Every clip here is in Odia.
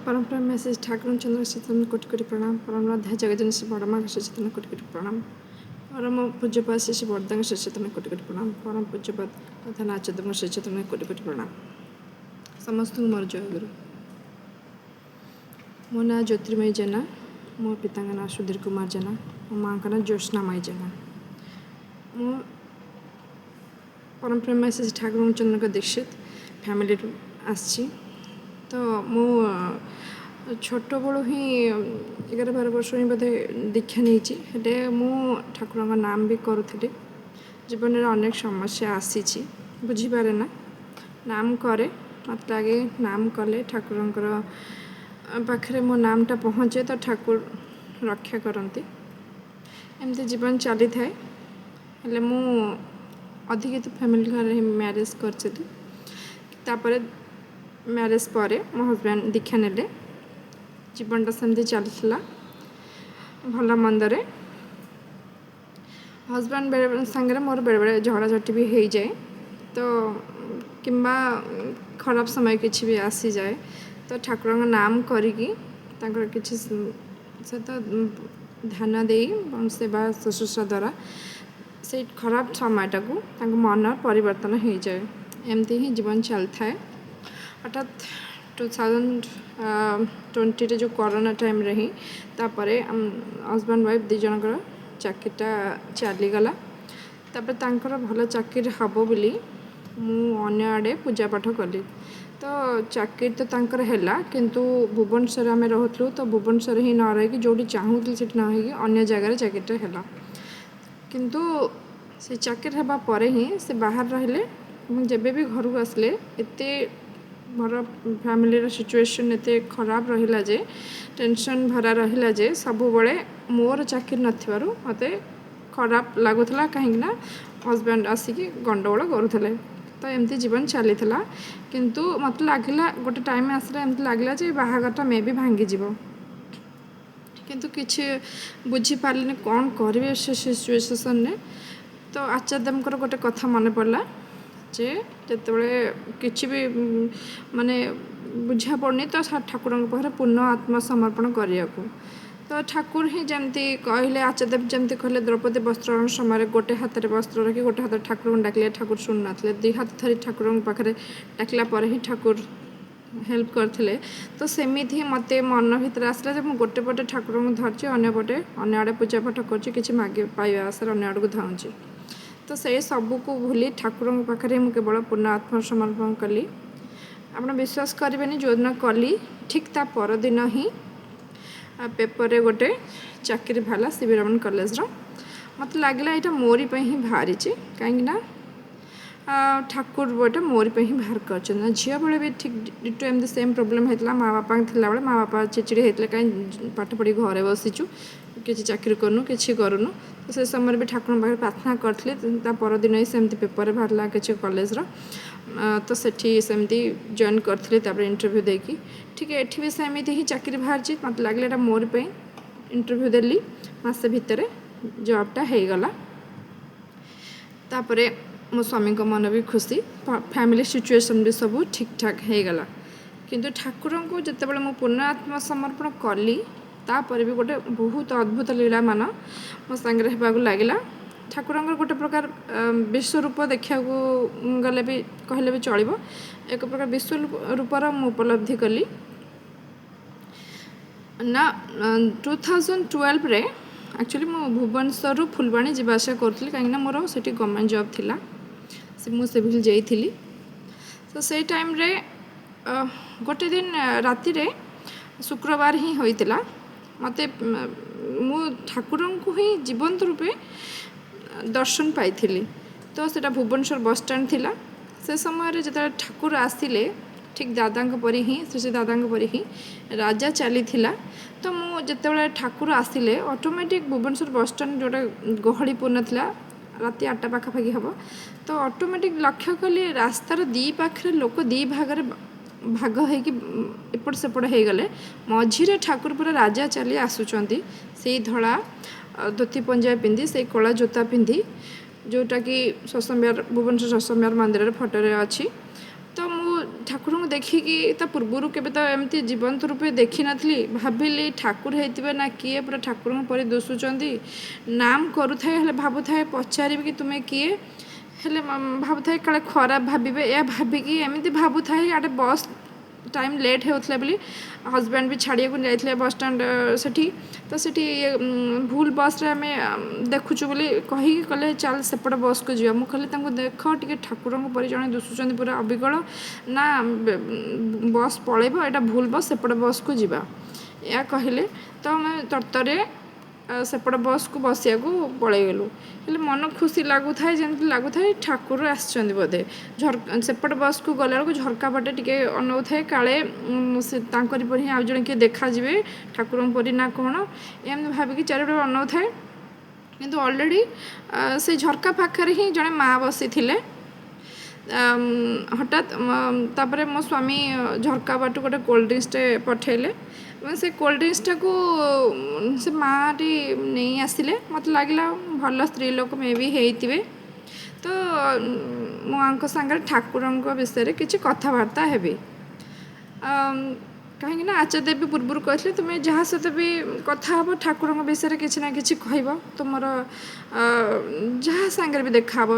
परंपरा मेसेज ठाकुर चंद्र चेतन कोटि कोटि प्रणाम। परम अध्याय जगजन श्री बड़मा चेतन कोटि कोटि प्रणाम। परम पूज्यपाद श्री बरदांग चेतन कोटि कोटि प्रणाम। परम पूज्यपाद तथा नाचदम चेतन कोटि कोटि प्रणाम। समस्त मोर जय गुरु। मो ना ज्योतिर्मयी जेना, मो पिता ना सुधीर कुमार जेना, मो माँ का ना ज्योत्सनामयी जेना। मो परंपरा मेसेज ठाकुर चंद्र दीक्षित फैमिली आसी। तो मु छोट बड़ू ही 11-12 वर्ष ही बोधे दीक्षा नहीं मु ठाकुर नाम भी करुली। जीवन में अनेक समस्या आसी बुझीपारे ना नाम करे मत लगे नाम कले ठाकुर पाखे मो नामटा पहुँचे तो ठाकुर रक्षा करती। एमती जीवन चली थाए हेले मु अधिक तो फैमिली घर मैरेज कर मैरेज पर मो हजबैंड दीक्षा नेले। जीवनटा सेमती चलता भल मंदरे। हजबैंड सांगे मोर बेले बेले झगड़ा झटी भी हो जाए तो किंबा खराब समय किसी भी आसी जाए तो ठाकुर नाम करी किसी सहित ध्यान दे सेवा शुश्रूषा द्वारा से खराब समयटा को मन परिवर्तन हो जाए। एमती ही जीवन चलता है। हठात 2020 जो कोरोना टाइम रही तापरे हजबैंड वाइफ दी जनकर चाकरीटा चलीगला। तापर भल चाकरी हम बोली मु अन्य आड़े पूजा पाठ कली तो चाकरी तो तांकर हैला किंतु भुवनेश्वर आम रोलु तो भुवनेश्वर ही न रही जो चाहूली से न हो अन्य जगार चाकरीटा हैला किंतु से चाकरी हेबा परे ही से बाहर रहिले जब भी घर को आसले एते मोर फैमिली सिचुएशन एते खराब रहिला जे टेंशन भरा रहिला जे सब बड़े मोर चाकरी नथिबारु मते खराब लागुथला कहीं ना हजबैंड आसिकी गंडगोल करुले तो एमती जीवन चली किंतु मत लगिला गोटे टाइम आसला एमती लगिला जे बाहागरटा मे भी भांगी जीवो किंतु किछि बुझी पारलिनी कौन करिवे से सिचुएशन ने। तो आचार्यमकर गोटे कथा मन पड़ला जे जितेबाला किसी भी माने बुझा पड़नी तो ठाकुर पाखे पूर्ण आत्मसमर्पण करने को तो ठाकुर ही जमती कहले आचार्यदेव जमती कहले द्रौपदी वस्त्र समय गोटे हाथ में वस्त्र रखी गोटे हाथ ठाकुर डाकिले ठाकुर शुणु ना दी हाथ धरी ठाकुर पाखे डाकला पर ही ठाकुर हेल्प करते। तो सेमिति ही मत मन भर आसला मुझे गोटे पटे ठाकुर धरची अन्य पटे अन्य आड़े पूजा पाठ कर मागे पाइबा आशा अन्य आड़ को धाऊँगी तो से सबू को भूली ठाकुर पाखे मुझे केवल पूर्ण आत्मसमर्पण कली। आप विश्वास करें जो दिन कली ठीक ता परदिन ही पेपर गोटे चाकरी बाहर सीवी रमन कॉलेज मत लगला यहाँ मोरी ही बाहरी कहीं ठाकुर बोटा मोरी ही बाहर कर झील बेले भी ठीक डिटो एमती सेम प्रोब्लेम होता माँ बापा थिला बेले माँ बापा चिड़चिड़ी होते कहीं पाठ पढ़ी घरे बसीचु किसी चाकरी करूँ कि करूँ तो से समय भी ठाकुर पाखे प्रार्थना करी परदिन ही सेमती पेपर बाहर किसी कॉलेज तो सेठी सेमती जॉइन करी इंटरव्यू देकी ठीक है एठी भी सेमती ही चाकरी बाहर मत लगला मोर पे इंटरव्यू देली मासे भितर जॉबटा हो गला। तापरे मो स्वामी को मन भी खुशी फैमिली सिचुएशन भी सब ठीक ठाक हो गला किंतु ठाकुर को जिते बड़े मो पूर्ण आत्मसमर्पण कली तापर भी गोटे बहुत अद्भुत लीला मान मो सांगे होगा लगिला। ठाकुर गोटे प्रकार विश्वरूप देखा गले भी कहले भी चलो एक प्रकार विश्वरूपर मु उपलब्धि कली ना 2012 रे एक्चुअली मो भुवनेश्वर फुलवाणी जावासा करी कहीं मोर से गवर्नमेंट जॉब थिला से मु सिविल जाइली तो से टाइम रे गोटे दिन राति रे शुक्रवार ही होइतिला मते मु ठाकुर को ही जीवंत रूपे दर्शन पाई तो सेटा भुवनेश्वर बस स्टैंड थिला से समय जो ठाकुर आसिले ठीक दादा परी ही श्री दादा परी ही राजा चली थिला तो मु जिते Thakur आसिले automatic Bhubaneswar bus stand जोटा गहली पूर्ण थिला राति 8टा पाखापाखि हम तो ऑटोमेटिक लक्ष्य कली रास्तार दी पाखे लोक दी भाग भाग होपट सेपट हो गले मझीरे ठाकुर पूरा राजा चली आसुचंती से धड़ा धोती पंजाबी पिंधि से कला जोता पिंधि जोटा कि ससम्बिहार भुवनेश्वर ससम्बिहार मंदिर फोटो अच्छी तो मु ଠାକୁରଙ୍କୁ ଦେଖିକି ତା ପୂର୍ବରୁ କେବେ ତ ଏମିତି ଜୀବନ୍ତ ରୂପେ ଦେଖିନଥିଲି। ଭାବିଲି ଠାକୁର ହେଇଥିବେ ନା କିଏ, ପୁରା ଠାକୁରଙ୍କ ପରି ଦିଶୁଛନ୍ତି। ନାମ କରୁଥାଏ ହେଲେ ଭାବୁଥାଏ ପଚାରିବି କି ତୁମେ କିଏ, ହେଲେ ଭାବୁଥାଏ କାଳେ ଖରାପ ଭାବିବେ, ଏହା ଭାବିକି ଏମିତି ଭାବୁଥାଏ। ଆଡ଼େ ବସ୍ ଟାଇମ୍ ଲେଟ୍ ହେଉଥିଲା ବୋଲି ହଜବେଣ୍ଡ ବି ଛାଡ଼ିବାକୁ ଯାଇଥିଲେ ବସ୍ଷ୍ଟାଣ୍ଡ ସେଠି। ତ ସେଠି ଭୁଲ ବସ୍ରେ ଆମେ ଦେଖୁଛୁ ବୋଲି କହିକି କହିଲେ ଚାଲ ସେପଟ ବସ୍କୁ ଯିବା। ମୁଁ କହିଲି ତାଙ୍କୁ ଦେଖ ଟିକେ ଠାକୁରଙ୍କ ପରି ଜଣେ ଦିଶୁଛନ୍ତି ପୁରା ଅବିକଳ, ନା ବସ୍ ପଳେଇବ, ଏଇଟା ଭୁଲ ବସ୍, ସେପଟ ବସ୍କୁ ଯିବା। ଏହା କହିଲେ ତ ଆମେ ତରତରେ ସେପଟ ବସ୍କୁ ବସିବାକୁ ପଳେଇଗଲୁ। ହେଲେ ମନ ଖୁସି ଲାଗୁଥାଏ, ଯେମିତି ଲାଗୁଥାଏ ଠାକୁର ଆସିଛନ୍ତି ବୋଧେ। ସେପଟ ବସ୍କୁ ଗଲାବେଳକୁ ଝରକା ପଟେ ଟିକେ ଅନଉଥାଏ କାଳେ ସେ ତାଙ୍କରି ପରି ହିଁ ଆଉ ଜଣେ କିଏ ଦେଖାଯିବେ ଠାକୁରଙ୍କ ପରି ନା କ'ଣ, ଏମିତି ଭାବିକି ଚାରିପଟେ ଅନଉଥାଏ। କିନ୍ତୁ ଅଲରେଡ଼ି ସେଇ ଝରକା ପାଖରେ ହିଁ ଜଣେ ମା' ବସିଥିଲେ। ହଠାତ୍ ତାପରେ ମୋ ସ୍ୱାମୀ ଝରକା ବାଟୁ ଗୋଟେ କୋଲ୍ଡ ଡ୍ରିଙ୍କସଟେ ପଠାଇଲେ ଏବଂ ସେ କୋଲ୍ଡ ଡ୍ରିଙ୍କସଟାକୁ ସେ ମାଆଟି ନେଇ ଆସିଲେ। ମୋତେ ଲାଗିଲା ଭଲ ସ୍ତ୍ରୀ ଲୋକ ମେ ବି ହେଇଥିବେ। ତ ମୁଁ ଆଙ୍କ ସାଙ୍ଗରେ ଠାକୁରଙ୍କ ବିଷୟରେ କିଛି କଥାବାର୍ତ୍ତା ହେବି। କାହିଁକି ନା ଆଚାର୍ଯ୍ୟ ଦେବୀ ପୂର୍ବରୁ କହିଥିଲେ ତୁମେ ଯାହା ସହିତ ବି କଥା ହେବ ଠାକୁରଙ୍କ ବିଷୟରେ କିଛି ନା କିଛି କହିବ, ତୁମର ଯାହା ସାଙ୍ଗରେ ବି ଦେଖା ହେବ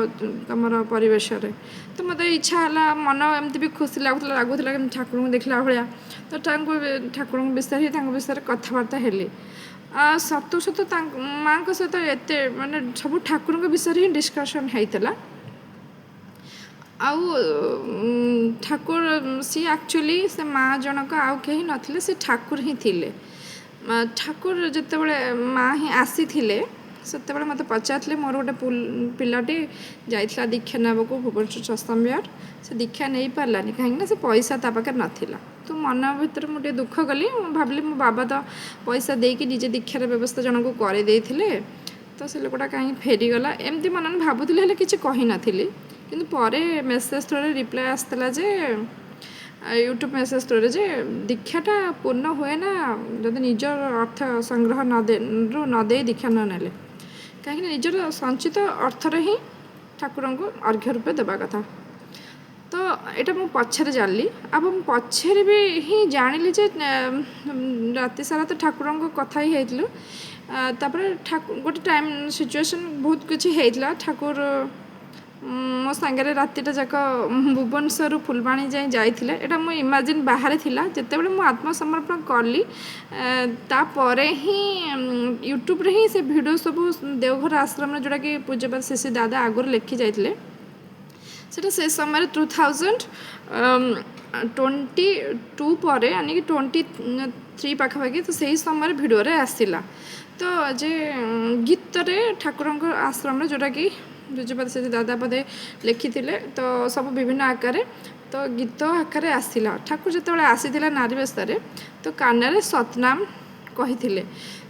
ତୁମର ପରିବେଶରେ। ତ ମୋତେ ଇଚ୍ଛା ହେଲା, ମନ ଏମିତି ବି ଖୁସି ଲାଗୁଥିଲା କେମିତି ଠାକୁରଙ୍କୁ ଦେଖିଲା ଭଳିଆ। ତ ଠାକୁରଙ୍କ ବିଷୟରେ ହିଁ ତାଙ୍କ ବିଷୟରେ କଥାବାର୍ତ୍ତା ହେଲି। ସତ ମାଆଙ୍କ ସହିତ ଏତେ ମାନେ ସବୁ ଠାକୁରଙ୍କ ବିଷୟରେ ହିଁ ଡିସ୍କସନ୍ ହେଇଥିଲା। ଆଉ ଠାକୁର ସିଏ ଆକ୍ଚୁଆଲି ସେ ମା' ଜଣକ ଆଉ କେହି ନଥିଲେ, ସେ ଠାକୁର ହିଁ ଥିଲେ। ଠାକୁର ଯେତେବେଳେ ମା' ହିଁ ଆସିଥିଲେ ସେତେବେଳେ ମୋତେ ପଚାରିଥିଲେ, ମୋର ଗୋଟେ ପିଲାଟି ଯାଇଥିଲା ଦୀକ୍ଷା ନେବାକୁ ଭୁବନେଶ୍ୱର ସତ୍ସଙ୍ଗ ବିହାର, ସେ ଦୀକ୍ଷା ନେଇପାରିଲାନି କାହିଁକିନା ସେ ପଇସା ତା ପାଖରେ ନଥିଲା। ତ ମନ ଭିତରେ ମୁଁ ଟିକେ ଦୁଃଖ କଲି। ମୁଁ ଭାବିଲି ମୋ ବାବା ତ ପଇସା ଦେଇକି ନିଜେ ଦୀକ୍ଷାର ବ୍ୟବସ୍ଥା ଜଣଙ୍କୁ କରିଦେଇଥିଲେ, ତ ସେ ଲୋକଟା କାହିଁକି ଫେରିଗଲା, ଏମିତି ମନରେ ଭାବୁଥିଲି, ହେଲେ କିଛି କହିନଥିଲି। କିନ୍ତୁ ପରେ ମେସେଜ୍ ଥ୍ରୋରେ ରିପ୍ଲାଏ ଆସିଥିଲା ଯେ ୟୁଟ୍ୟୁବ୍ ମେସେଜ୍ ଥ୍ରୋରେ ଯେ ଦୀକ୍ଷାଟା ପୂର୍ଣ୍ଣ ହୁଏ ନା ଯଦି ନିଜର ଅର୍ଥ ସଂଗ୍ରହ ନ ଦେଇ ଦୀକ୍ଷା ନ ନେଲେ। କାହିଁକିନା ନିଜର ସଞ୍ଚିତ ଅର୍ଥରେ ହିଁ ଠାକୁରଙ୍କୁ ଅର୍ଘ୍ୟ ରୂପେ ଦେବା କଥା। ତ ଏଇଟା ମୁଁ ପଛରେ ଜାଣିଲି। ଏବଂ ପଛରେ ବି ହିଁ ଜାଣିଲି ଯେ ରାତି ସାରା ତ ଠାକୁରଙ୍କ କଥା ହିଁ ହେଇଥିଲୁ। ତାପରେ ଗୋଟେ ଟାଇମ୍ ସିଚୁଏସନ୍ ବହୁତ କିଛି ହେଇଥିଲା। ଠାକୁର ମୋ ସାଙ୍ଗରେ ରାତିଟା ଯାକ ଭୁବନେଶ୍ୱରରୁ ଫୁଲବାଣୀ ଯାଇଥିଲେ। ଏଇଟା ମୁଁ ଇମାଜିନ୍ ବାହାରେ ଥିଲା। ଯେତେବେଳେ ମୁଁ ଆତ୍ମସମର୍ପଣ କଲି ତାପରେ ହିଁ ୟୁଟ୍ୟୁବରେ ହିଁ ସେ ଭିଡ଼ିଓ ସବୁ ଦେଓଘର ଆଶ୍ରମରେ ଯେଉଁଟାକି ପୂଜ୍ୟପାଦ ଶ୍ରୀ ଦାଦା ଆଗରୁ ଲେଖି ଯାଇଥିଲେ, ସେଇଟା ସେ ସମୟରେ 2022 ପରେ ଆଣିକି 23 ପାଖାପାଖି, ତ ସେହି ସମୟରେ ଭିଡ଼ିଓରେ ଆସିଲା। ତ ଯେ ଗୀତରେ ଠାକୁରଙ୍କ ଆଶ୍ରମରେ ଯେଉଁଟାକି ପୂଜ୍ୟପାଦ ଶ୍ରୀ ଦାଦା ପଦେ ଲେଖିଥିଲେ, ତ ସବୁ ବିଭିନ୍ନ ଆକାରରେ ତ ଗୀତ ଆକାରରେ ଆସିଲା। ଠାକୁର ଯେତେବେଳେ ଆସିଥିଲା ନାରୀ ବେଶରେ ତ କାନରେ ସତନାମ କହିଥିଲେ।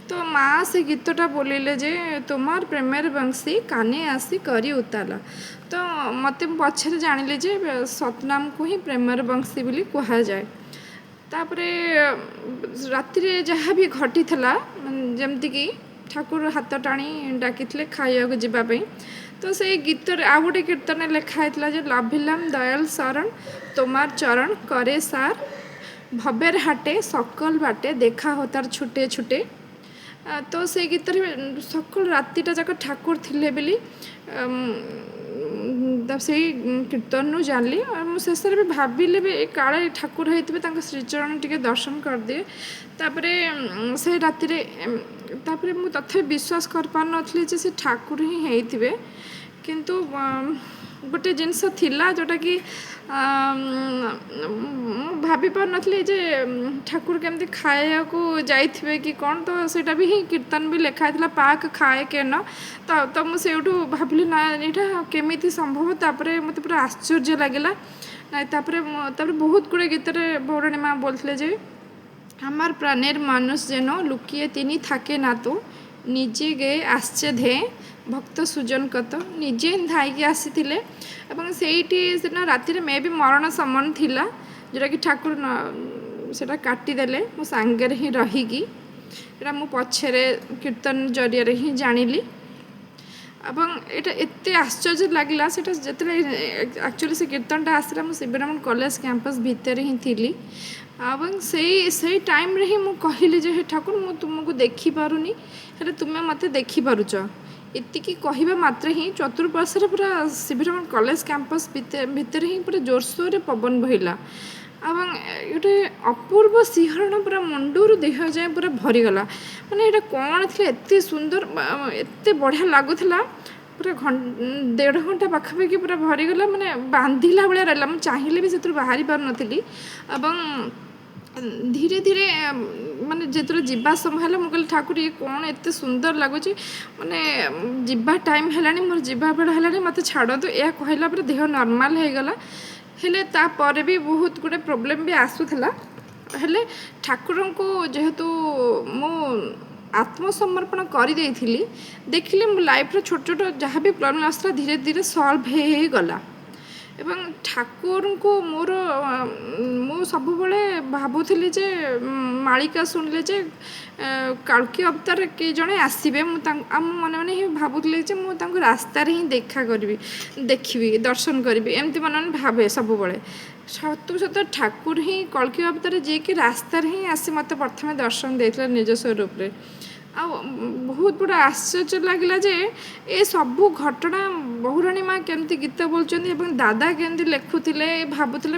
ତ ମା' ସେ ଗୀତଟା ବୋଲିଲେ ଯେ ତୁମାର ପ୍ରେମର ବଂଶୀ କାନେ ଆସି କରି ଉତାଲା। ତ ମୋତେ ପଛରେ ଜାଣିଲି ଯେ ସତନାମକୁ ହିଁ ପ୍ରେମର ବଂଶୀ ବୋଲି କୁହାଯାଏ। ତାପରେ ରାତିରେ ଯାହା ବି ଘଟିଥିଲା, ଯେମିତିକି ଠାକୁର ହାତ ଟାଣି ଡାକିଥିଲେ ଖାଇବାକୁ ଯିବା ପାଇଁ, ତ ସେଇ ଗୀତରେ ଆଉ ଗୋଟେ କୀର୍ତ୍ତନରେ ଲେଖା ହେଇଥିଲା ଯେ ଲଭିଲାମ ଦୟାଲ ଶରଣ ତୋମାର ଚରଣ କରେ ସାର ଭବେର ହାଟେ ସକଲ ବାଟେ ଦେଖା ହୋତାର ଛୁଟେ ଛୁଟେ। ତ ସେଇ ଗୀତରେ ସକଳ ରାତିଟା ଯାକ ଠାକୁର ଥିଲେ ବୋଲି ସେଇ କୀର୍ତ୍ତନରୁ ଜାଣିଲି। ମୁଁ ଶେଷରେ ବି ଭାବିଲି ବି କାଳେ ଠାକୁର ହେଇଥିବେ, ତାଙ୍କ ଶ୍ରୀଚରଣ ଟିକେ ଦର୍ଶନ କରିଦିଏ। ତାପରେ ସେ ରାତିରେ ତାପରେ ମୁଁ ତଥାପି ବିଶ୍ୱାସ କରିପାରୁନଥିଲି ଯେ ସେ ଠାକୁର ହିଁ ହେଇଥିବେ। କିନ୍ତୁ ଗୋଟେ ଜିନିଷ ଥିଲା ଯେଉଁଟାକି ମୁଁ ଭାବିପାରୁନଥିଲି ଯେ ଠାକୁର କେମିତି ଖାଇବାକୁ ଯାଇଥିବେ କି କ'ଣ। ତ ସେଇଟା ବି ହିଁ କୀର୍ତ୍ତନ ବି ଲେଖା ହେଇଥିଲା, ପାକ ଖାଏ କେନ। ତ ମୁଁ ସେଇଠୁ ଭାବିଲି ନା ଏଇଟା କେମିତି ସମ୍ଭବ। ତାପରେ ମୋତେ ପୁରା ଆଶ୍ଚର୍ଯ୍ୟ ଲାଗିଲା। ତାପରେ ବହୁତ ଗୁଡ଼ିଏ গীତରେ বৌরানী মা বলଥିଲେ যে আমার প্রাণের মানুষ যেন লুকিয়ে তিনি থাকে না তো ନିଜେ গে আসছে ধে ଭକ୍ତ ସୁଜନ କତ। ନିଜେ ଧାଇକି ଆସିଥିଲେ ଏବଂ ସେଇଠି ସେଦିନ ରାତିରେ ମେ ବି ମରଣ ସମନ ଥିଲା, ଯେଉଁଟାକି ଠାକୁର ସେଇଟା କାଟିଦେଲେ ମୋ ସାଙ୍ଗରେ ହିଁ ରହିକି। ଏଇଟା ମୁଁ ପଛରେ କୀର୍ତ୍ତନ ଜରିଆରେ ହିଁ ଜାଣିଲି। এবং এটা এতে আশ্চর্য লাগলা সেটা যেତେବେଳେ ଆକ୍ଚୁଆଲି ସେ କୀର୍ତ୍ତନଟା ଆସିଲା ମୁଁ ଶିବରାମ କଲେଜ କ୍ୟାମ୍ପସ୍ ଭିତରେ ହିଁ ଥିଲି ଏବଂ ସେଇ ଟାଇମ୍ରେ ହିଁ ମୁଁ କହିଲି ଯେ ହେ ଠାକୁର ମୁଁ ତୁମକୁ ଦେଖିପାରୁନି ହେଲେ ତୁମେ ମୋତେ ଦେଖିପାରୁଛ ଏତିକି କହିବା ମାତ୍ରେ ହିଁ ଚତୁଃପାର୍ଶ୍ୱରେ ପୁରା ଶିବରାମ କଲେଜ କ୍ୟାମ୍ପସ୍ ଭିତରେ ହିଁ ପୁରା ଜୋରସୋରରେ ପବନ ବହିଲା ଏବଂ ଗୋଟେ ଅପୂର୍ବ ଶିହରଣ ପୁରା ମୁଣ୍ଡରୁ ଦେହ ଯାଏଁ ପୁରା ଭରିଗଲା ମାନେ ଏଇଟା କ'ଣ ଥିଲା ଏତେ ସୁନ୍ଦର ଏତେ ବଢ଼ିଆ ଲାଗୁଥିଲା ପୁରା 1.5 ଘଣ୍ଟା ପାଖାପାଖି ପୁରା ଭରିଗଲା ମାନେ ବାନ୍ଧିଲା ଭଳିଆ ରହିଲା ମୁଁ ଚାହିଁଲେ ବି ସେଥିରୁ ବାହାରି ପାରୁନଥିଲି ଏବଂ ଧୀରେ ଧୀରେ ମାନେ ଯେତେବେଳେ ଯିବା ସମୟ ହେଲା ମୁଁ କହିଲି ଠାକୁର ଇଏ କ'ଣ ଏତେ ସୁନ୍ଦର ଲାଗୁଛି ମାନେ ଯିବା ଟାଇମ୍ ହେଲାଣି ମୋର ଯିବା ବେଳ ହେଲାଣି ମୋତେ ଛାଡ଼ନ୍ତୁ ଏହା କହିଲା ପରେ ଦେହ ନର୍ମାଲ୍ ହେଇଗଲା ହେଲେ ତାପରେ ବି ବହୁତ ଗୁଡ଼େ ପ୍ରୋବ୍ଲେମ୍ ବି ଆସୁଥିଲା ହେଲେ ଠାକୁରଙ୍କୁ ଯେହେତୁ ମୁଁ ଆତ୍ମସମର୍ପଣ କରିଦେଇଥିଲି ଦେଖିଲି ମୋ ଲାଇଫ୍ର ଛୋଟ ଛୋଟ ଯାହା ବି ପ୍ରୋବ୍ଲେମ୍ ଆସୁଥିଲା ଧୀରେ ଧୀରେ ସଲ୍ଭ ହେଇଗଲା ଏବଂ ଠାକୁରଙ୍କୁ ମୁଁ ସବୁବେଳେ ଭାବୁଥିଲି ଯେ ମାଳିକା ଶୁଣିଲେ ଯେ କାଳ୍କି ଅବତାର କିଏ ଜଣେ ଆସିବେ ମୁଁ ଆମ ମନେ ମନେ ହିଁ ଭାବୁଥିଲି ଯେ ମୁଁ ତାଙ୍କୁ ରାସ୍ତାରେ ହିଁ ଦେଖିବି ଦର୍ଶନ କରିବି ଏମିତି ମନେ ମନେ ଭାବେ ସବୁବେଳେ ସତ ଠାକୁର ହିଁ କଳ୍କି ଅବତାର ଯିଏକି ରାସ୍ତାରେ ହିଁ ଆସି ମୋତେ ପ୍ରଥମେ ଦର୍ଶନ ଦେଇଥିଲା ନିଜ ସ୍ୱରୂପରେ ଆଉ ବହୁତ ବଡ଼ ଆଶ୍ଚର୍ଯ୍ୟ ଲାଗିଲା ଯେ ଏ ସବୁ ଘଟଣା ବହୁରାଣୀ ମା କେମିତି ଗୀତ ବୋଲୁଛନ୍ତି ଏବଂ ଦାଦା କେମିତି ଲେଖୁଥିଲେ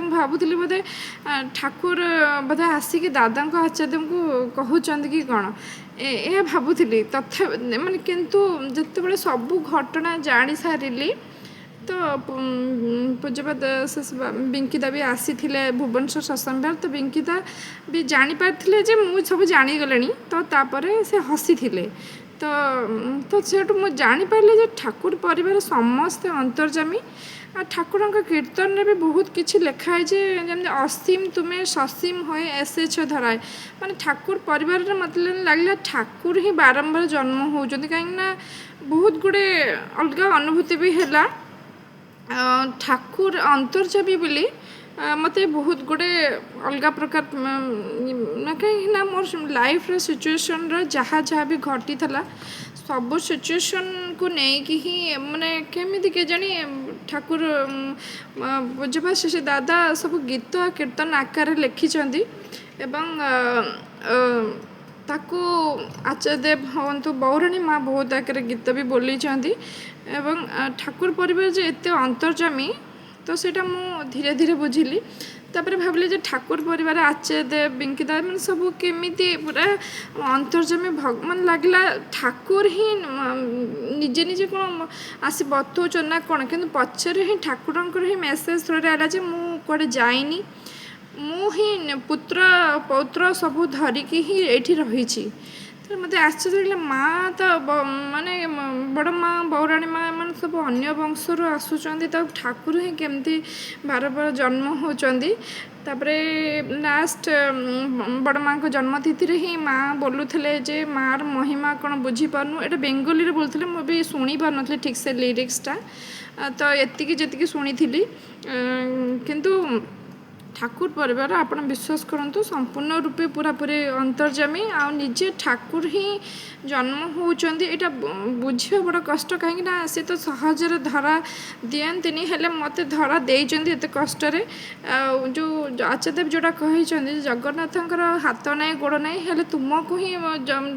ମୁଁ ଭାବୁଥିଲି ବୋଧେ ଠାକୁର ବୋଧେ ଆସିକି ଦାଦାଙ୍କ ଆଚାର୍ଯ୍ୟଙ୍କୁ କହୁଛନ୍ତି କି କ'ଣ ଏହା ଭାବୁଥିଲି ତଥାପି ମାନେ କିନ୍ତୁ ଯେତେବେଳେ ସବୁ ଘଟଣା ଜାଣିସାରିଲି ତ ପୂଜ୍ୟପାଦ ବିଙ୍କିତା ବି ଆସିଥିଲେ ଭୁବନେଶ୍ୱର ସତ୍ସଙ୍ଗ ତ ବିଙ୍କିତା ବି ଜାଣିପାରିଥିଲେ ଯେ ମୁଁ ସବୁ ଜାଣିଗଲିଣି ତ ତାପରେ ସେ ହସିଥିଲେ ତ ସେଠୁ ମୁଁ ଜାଣିପାରିଲି ଯେ ଠାକୁର ପରିବାର ସମସ୍ତେ ଅନ୍ତର୍ଯାମୀ ଆଉ ଠାକୁରଙ୍କ କୀର୍ତ୍ତନରେ ବି ବହୁତ କିଛି ଲେଖା ହେଇଛି ଯେମିତି ଅସୀମ ତୁମେ ସସୀମ ହୋଇ ଏସେଛ ଧରାଏ ମାନେ ଠାକୁର ପରିବାରରେ ମୋତେ ଲାଗିଲା ଠାକୁର ହିଁ ବାରମ୍ବାର ଜନ୍ମ ହେଉଛନ୍ତି କାହିଁକିନା ବହୁତ ଗୁଡ଼ିଏ ଅଲଗା ଅନୁଭୂତି ବି ହେଲା ଠାକୁର ଅନ୍ତର୍ଯାମୀ ବୋଲି ମୋତେ ବହୁତ ଗୁଡ଼ିଏ ଅଲଗା ପ୍ରକାର କାହିଁକିନା ମୋର ଲାଇଫ୍ର ସିଚୁଏସନ୍ର ଯାହା ବି ଘଟିଥିଲା ସବୁ ସିଚୁଏସନ୍କୁ ନେଇକି ହିଁ ମାନେ କେମିତି କେଜାଣି ଠାକୁର ବୁଝିବା ସେ ଦାଦା ସବୁ ଗୀତ କୀର୍ତ୍ତନ ଆକାରରେ ଲେଖିଛନ୍ତି ଏବଂ ତାକୁ ଆଚାର୍ଯ୍ୟଦେବ ହୁଅନ୍ତୁ ବୌରାଣୀ ମା ବହୁତ ଆକାରରେ ଗୀତ ବି ବୋଲିଛନ୍ତି ଏବଂ ଠାକୁର ପରିବାର ଯେ ଏତେ ଅନ୍ତର୍ଯାମୀ ତ ସେଇଟା ମୁଁ ଧୀରେ ଧୀରେ ବୁଝିଲି ତାପରେ ଭାବିଲି ଯେ ଠାକୁର ପରିବାର ଆଚାର୍ଯ୍ୟଦେବ ବିଙ୍କିତା ମାନେ ସବୁ କେମିତି ପୁରା ଅନ୍ତର୍ଯାମୀ ଭଗବାନ ଲାଗିଲା ଠାକୁର ହିଁ ନିଜେ ନିଜେ କ'ଣ ଆସି ବତଉଛନ୍ତି ନା କ'ଣ କିନ୍ତୁ ପଛରେ ହିଁ ଠାକୁରଙ୍କର ହିଁ ମେସେଜ୍ ଥ୍ରୋରେ ଆଇଲା ଯେ ମୁଁ କୁଆଡ଼େ ଯାଇନି ମୁଁ ହିଁ ପୁତ୍ର ପୌତ୍ର ସବୁ ଧରିକି ହିଁ ଏଇଠି ରହିଛି ମୋତେ ଆଶ୍ଚର୍ଯ୍ୟ ଲାଗିଲା ମା ତ ମାନେ ବଡ଼ ମା ବୌରାଣୀ ମା ଏମାନେ ସବୁ ଅନ୍ୟ ବଂଶରୁ ଆସୁଛନ୍ତି ତ ଠାକୁର ହିଁ କେମିତି ବାର ଜନ୍ମ ହେଉଛନ୍ତି ତାପରେ ଲାଷ୍ଟ ବଡ଼ ମାଆଙ୍କ ଜନ୍ମତିଥିରେ ହିଁ ମା ବୋଲୁଥିଲେ ଯେ ମାଆର ମହିମା କ'ଣ ବୁଝିପାରୁନୁ ଏଇଟା ବେଙ୍ଗଲୀରେ ବୋଲୁଥିଲେ ମୁଁ ବି ଶୁଣିପାରୁନଥିଲି ଠିକ୍ ସେ ଲିରିକ୍ସଟା ତ ଏତିକି ଯେତିକି ଶୁଣିଥିଲି କିନ୍ତୁ ଠାକୁର ପରିବାର ଆପଣ ବିଶ୍ୱାସ କରନ୍ତୁ ସମ୍ପୂର୍ଣ୍ଣ ରୂପେ ପୁରାପୁରି ଅନ୍ତର୍ଯାମୀ ଆଉ ନିଜେ ଠାକୁର ହିଁ ଜନ୍ମ ହେଉଛନ୍ତି ଏଇଟା ବୁଝିବା ବଡ଼ କଷ୍ଟ କାହିଁକିନା ସେ ତ ସହଜରେ ଧରା ଦିଅନ୍ତିନି ହେଲେ ମୋତେ ଧରା ଦେଇଛନ୍ତି ଏତେ କଷ୍ଟରେ ଆଉ ଯେଉଁ ଆଚାର୍ଯ୍ୟଦେବ ଯେଉଁଟା କହିଛନ୍ତି ଜଗନ୍ନାଥଙ୍କର ହାତ ନାହିଁ ଗୋଡ଼ ନାହିଁ ହେଲେ ତୁମକୁ ହିଁ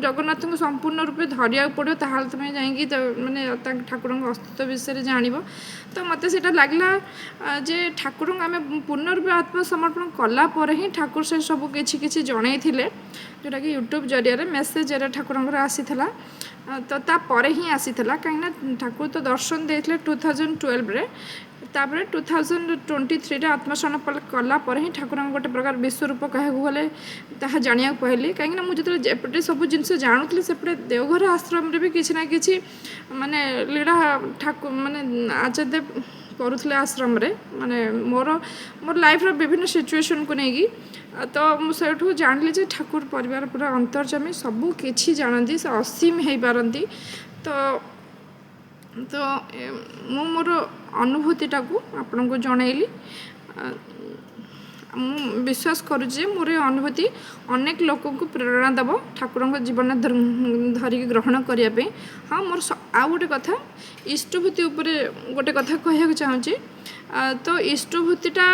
ଜଗନ୍ନାଥଙ୍କୁ ସମ୍ପୂର୍ଣ୍ଣ ରୂପେ ଧରିବାକୁ ପଡ଼ିବ ତାହେଲେ ତୁମେ ଯାଇକି ମାନେ ତାଙ୍କ ଠାକୁରଙ୍କ ଅସ୍ତିତ୍ୱ ବିଷୟରେ ଜାଣିବ ତ ମୋତେ ସେଇଟା ଲାଗିଲା ଯେ ଠାକୁରଙ୍କୁ ଆମେ ପୂର୍ଣ୍ଣ ରୂପେ ଆତ୍ମସମର୍ପଣ କଲା ପରେ ହିଁ ଠାକୁର ସେ ସବୁ କିଛି ଜଣାଇଥିଲେ ଯେଉଁଟାକି ୟୁଟ୍ୟୁବ୍ ଜରିଆରେ ମେସେଜ୍ ଜରିଆରେ ଠାକୁରଙ୍କର ଆସିଥିଲା ତ ତାପରେ ହିଁ ଆସିଥିଲା କାହିଁକିନା ଠାକୁର ତ ଦର୍ଶନ ଦେଇଥିଲେ 2012ରେ ତାପରେ 2023ରେ ଆତ୍ମସମର୍ପଣ କଲା ପରେ ହିଁ ଠାକୁରଙ୍କ ଗୋଟେ ପ୍ରକାର ବିଶ୍ୱରୂପ କହିବାକୁ ଗଲେ ତାହା ଜାଣିବାକୁ ପାଇଲି କାହିଁକିନା ମୁଁ ଯେତେବେଳେ ଏପଟେ ସବୁ ଜିନିଷ ଜାଣୁଥିଲି ସେପଟେ ଦେଓଘର ଆଶ୍ରମରେ ବି କିଛି ନା କିଛି ମାନେ ଲୀଳା ମାନେ ଆଚାର୍ଯ୍ୟଦେବ କରୁଥିଲେ ଆଶ୍ରମରେ ମାନେ ମୋର ଲାଇଫ୍ର ବିଭିନ୍ନ ସିଚୁଏସନ୍କୁ ନେଇକି ତ ମୁଁ ସେଇଠୁ ଜାଣିଲି ଯେ ଠାକୁର ପରିବାର ପୁରା ଅନ୍ତର୍ଯାମୀ ସବୁ କିଛି ଜାଣନ୍ତି ସେ ଅସୀମ ହେଇପାରନ୍ତି ତ ମୁଁ ମୋର ଅନୁଭୂତିଟାକୁ ଆପଣଙ୍କୁ ଜଣାଇଲି विश्वास करुचे मोर अनुभूति अनेक लोक को प्रेरणा देव ठाकुर जीवन धरिक ग्रहण करने। हाँ मोर आ गोटे कथा इष्टभूति उपरे गोटे कथा कहना चाहूँगी। तो इष्टभूतिटा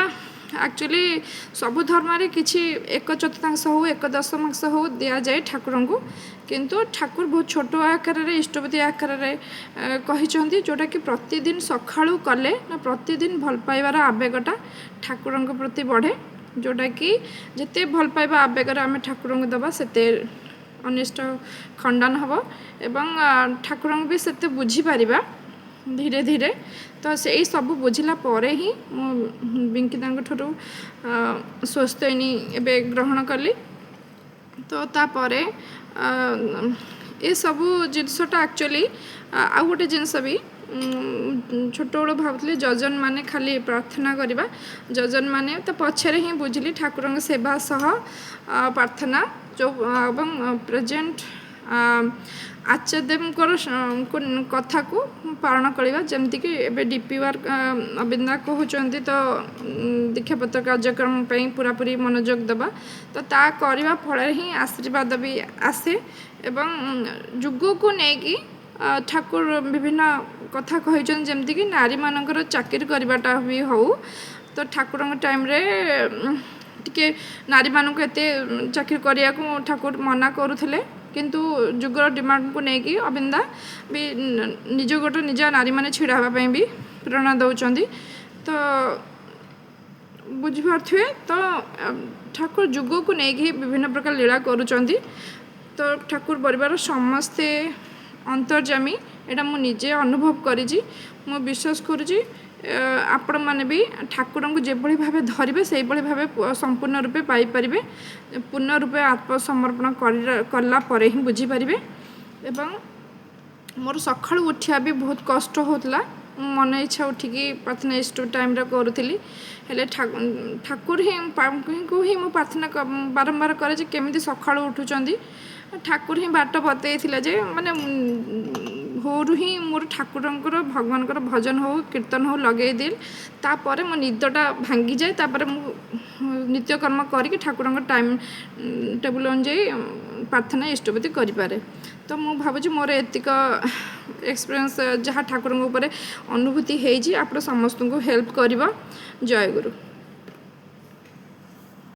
एक्चुअली सबु धर्म रे किछि एक चतुर्थांश हो एक दशमांश हो दिया जाए ठाकुर को, किंतु ठाकुर बहुत छोट आकार रे इष्टभूति आकार रे कहिसंती जोटा कि प्रतिदिन सखाळु कले ना प्रतिदिन भल पाइबार आवेगटा ठाकुर प्रति बढ़े, जोटा कि जिते भल पाइबा आवेगर आम ठाकुर को दबा सेते अनिष्ट खंडन हम एवं ठाकुर भी सेते बुझी पारिबा धीरे धीरे। तो से सब बुझला परे ही बिंकिता ठू स्वस्थनी एबे ग्रहण कली। तो तापरे ये सब जिनसटा एक्चुअली आ गोटे जिनस भी छोट बड़ भावुली जजन माने खाली प्रार्थना करवा जजन माने तो पछरे ही बुझली ठाकुर सेवा सह प्रार्थना जो एवं प्रेजेंट आचार्यदेवकर कथा को पालन करवा जमती कि एबे डीपी वर्क अबिंदा कहते तो दीक्षापत्र कार्यक्रम पूरा पूरी मनोयोग दबा तो ता करवा फल ही आशीर्वाद भी आसे एवं जुग को लेकिन ठाकुर विभिन्न कथा कहते जमती कि नारी मानकर चाकरी करवाटा भी हो तो ठाकुर टाइम रे टिके नारी मानक एते चाकरी करिया को ठाकुर मना करुले, किंतु जुगर डिमांड को लेकिन अबिंदा भी निज गोटे निज नारी मैंने छिड़ा हाँपाई भी प्रेरणा दौरान। तो बुझीपे तो ठाकुर जुग को लेकिन विभिन्न प्रकार लीला करुँच। तो ठाकुर परिवार समस्ते अंतर्जामी एटा मु निजे अनुभव करी मु विश्वास करुँची आपण मैंने भी ठाकुर को जो भाव धरवे से भाव संपूर्ण रूपे पाइपर पूर्ण रूपे आत्मसमर्पण कला परे ही बुझीपारे। एवं मोर सकाळु उठिया भी बहुत कष्ट होता मन इच्छा उठिकी प्रार्थना इष्ट टाइम करूली हेले ठाकुर ही को ही मु प्रार्थना बारंबार करे केमी सकाळु उठुचंदी ठाकुर ही बाट बतई जे माने भोरु ही मोर ठाकुर भगवान भजन हो कीर्तन हो लगे दिल तापर मो निदटा भांगी जाए तापर मु नित्यकर्म करके ठाकुर टाइम टेबुल अनुजाई प्रार्थना इष्टपति करें। तो मु भावुँ मोर एतिक एक्सपीरियंस जहाँ ठाकुर अनुभूति है आप समस्त को हेल्प कर। जय गुरु।